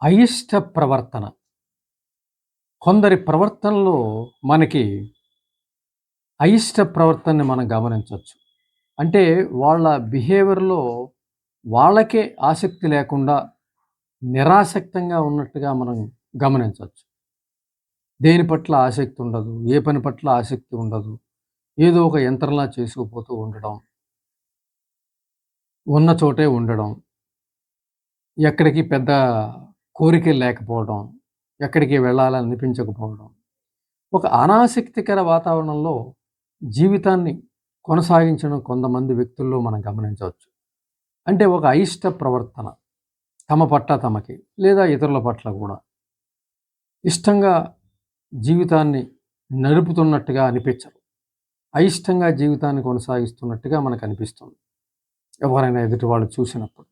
అయిష్ట ప్రవర్తన. కొందరి ప్రవర్తనలో మనకి అయిష్ట ప్రవర్తనని మనం గమనించొచ్చు. అంటే వాళ్ళ బిహేవియర్‌లో వాళ్ళకే ఆసక్తి లేకుండా నిరాసక్తంగా ఉన్నట్టుగా మనం గమనించొచ్చు. దేని పట్ల ఆసక్తి ఉండదు. ఏ పని పట్ల ఆసక్తి ఉండదు. ఏదో ఒక యంత్రంలా చేసుకుపోతూ ఉండడం. ఉన్న చోటే ఉండడం. ఎక్కడికి పెద్ద కోరికలు లేకపోవడం. ఎక్కడికి వెళ్ళాలని అనిపించకపోవడం. ఒక అనాసక్తికర వాతావరణంలో జీవితాన్ని కొనసాగించడం కొంతమంది వ్యక్తుల్లో మనం గమనించవచ్చు. అంటే ఒక అయిష్ట ప్రవర్తన. తమ పట్ల తమకి లేదా ఇతరుల పట్ల కూడా ఇష్టంగా జీవితాన్ని నడుపుతున్నట్టుగా అనిపించరు. అయిష్టంగా జీవితాన్ని కొనసాగిస్తున్నట్టుగా మనకు అనిపిస్తుంది. ఎవరైనా ఎదుటి వాళ్ళు చూసినప్పుడు.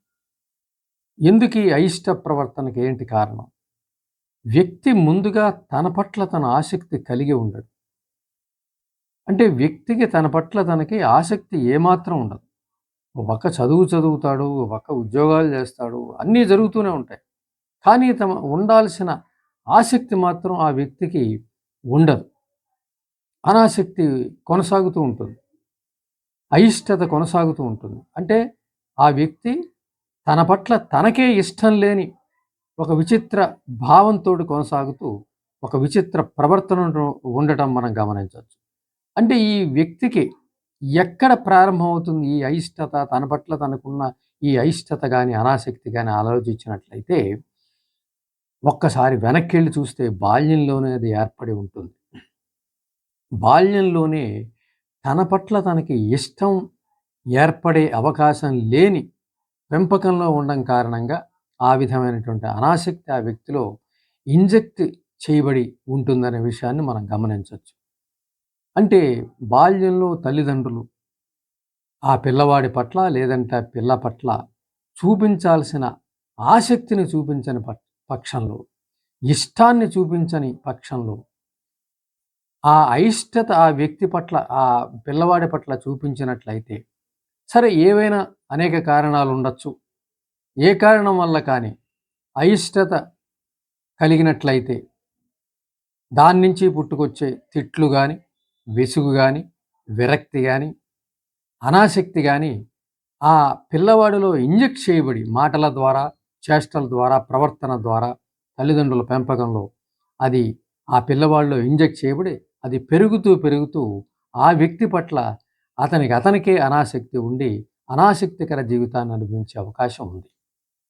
ఎందుకు ఈ అయిష్ట ప్రవర్తనకి ఏంటి కారణం? వ్యక్తి ముందుగా తన పట్ల తన ఆసక్తి కలిగి ఉండడు. అంటే వ్యక్తికి తన పట్ల తనకి ఆసక్తి ఏమాత్రం ఉండదు. ఓ పక్క చదువు చదువుతాడు, ఓ పక్క ఉద్యోగాలు చేస్తాడు, అన్నీ జరుగుతూనే ఉంటాయి. కానీ ఉండాల్సిన ఆసక్తి మాత్రం ఆ వ్యక్తికి ఉండదు. అనాసక్తి కొనసాగుతూ ఉంటుంది. అయిష్టత కొనసాగుతూ ఉంటుంది. అంటే ఆ వ్యక్తి తన పట్ల తనకే ఇష్టం లేని ఒక విచిత్ర భావంతోటి కొనసాగుతూ, ఒక విచిత్ర ప్రవర్తనను ఉండటం మనం గమనించొచ్చు. అంటే ఈ వ్యక్తికి ఎక్కడ ప్రారంభమవుతుంది ఈ అయిష్టత? తన పట్ల తనకున్న ఈ అయిష్టత గాని, అనాసక్తి గాని ఆలోచించినట్లయితే, ఒక్కసారి వెనక్కెళ్ళి చూస్తే బాల్యంలోనే అది ఏర్పడి ఉంటుంది. బాల్యంలోనే తన పట్ల తనకి ఇష్టం ఏర్పడే అవకాశం లేని పెంపకంలో ఉండడం కారణంగా ఆ విధమైనటువంటి అనాసక్తి ఆ వ్యక్తిలో ఇంజెక్ట్ చేయబడి ఉంటుందనే విషయాన్ని మనం గమనించవచ్చు. అంటే బాల్యంలో తల్లిదండ్రులు ఆ పిల్లవాడి పట్ల లేదంటే ఆ పిల్ల పట్ల చూపించాల్సిన ఆసక్తిని చూపించని పక్షంలో, ఇష్టాన్ని చూపించని పక్షంలో, ఆ అయిష్టత ఆ వ్యక్తి పట్ల, ఆ పిల్లవాడి పట్ల చూపించినట్లయితే, సరే ఏవైనా అనేక కారణాలు ఉండొచ్చు. ఏ కారణం వల్ల కానీ అయిష్టత కలిగినట్లయితే దాని నుంచి పుట్టుకొచ్చే తిట్లు గాని, విసుగు గాని, విరక్తి గాని, అనాసక్తి గాని ఆ పిల్లవాడిలో ఇంజెక్ట్ చేయబడి మాటల ద్వారా, చేష్టల ద్వారా, ప్రవర్తన ద్వారా తల్లిదండ్రుల పెంపకంలో అది ఆ పిల్లవాడిలో ఇంజెక్ట్ చేయబడి అది పెరుగుతూ, పెరుగుతూ ఆ వ్యక్తి పట్ల అతనికే అనాసక్తి ఉండి అనాసక్తికర జీవితాన్ని అనుభవించే అవకాశం ఉంది.